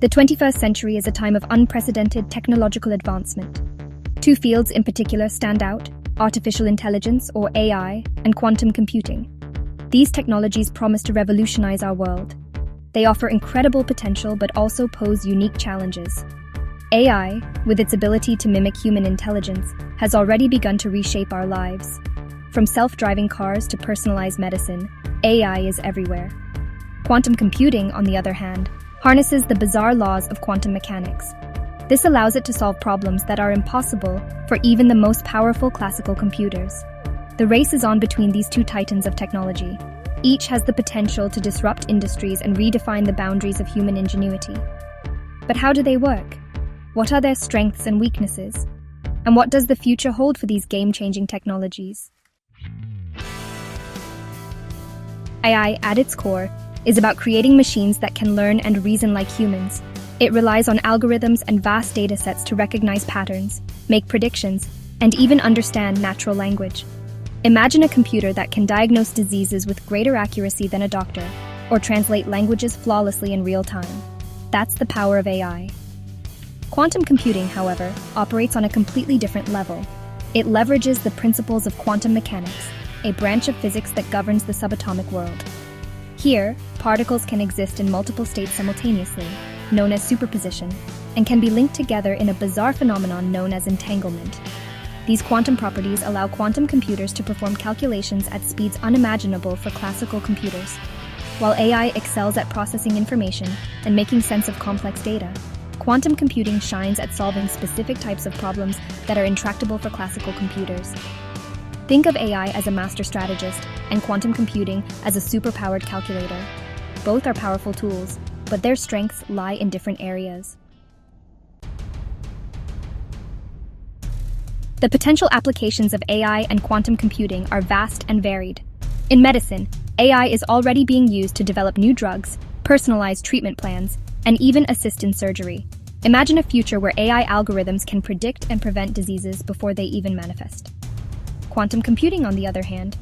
The 21st century is a time of unprecedented technological advancement. Two fields in particular stand out: artificial intelligence, or AI, and quantum computing. These technologies promise to revolutionize our world. They offer incredible potential but also pose unique challenges. AI, with its ability to mimic human intelligence, has already begun to reshape our lives. From self-driving cars to personalized medicine, AI is everywhere. Quantum computing, on the other hand, harnesses the bizarre laws of quantum mechanics. This allows it to solve problems that are impossible for even the most powerful classical computers. The race is on between these two titans of technology. Each has the potential to disrupt industries and redefine the boundaries of human ingenuity. But how do they work? What are their strengths and weaknesses? And what does the future hold for these game-changing technologies? AI, at its core, is about creating machines that can learn and reason like humans. It relies on algorithms and vast data sets to recognize patterns, make predictions, and even understand natural language. Imagine a computer that can diagnose diseases with greater accuracy than a doctor, or translate languages flawlessly in real time. That's the power of AI. Quantum computing, however, operates on a completely different level. It leverages the principles of quantum mechanics, a branch of physics that governs the subatomic world. Here, particles can exist in multiple states simultaneously, known as superposition, and can be linked together in a bizarre phenomenon known as entanglement. These quantum properties allow quantum computers to perform calculations at speeds unimaginable for classical computers. While AI excels at processing information and making sense of complex data, quantum computing shines at solving specific types of problems that are intractable for classical computers. Think of AI as a master strategist and quantum computing as a superpowered calculator. Both are powerful tools, but their strengths lie in different areas. The potential applications of AI and quantum computing are vast and varied. In medicine, AI is already being used to develop new drugs, personalized treatment plans, and even assist in surgery. Imagine a future where AI algorithms can predict and prevent diseases before they even manifest. Quantum computing, on the other hand,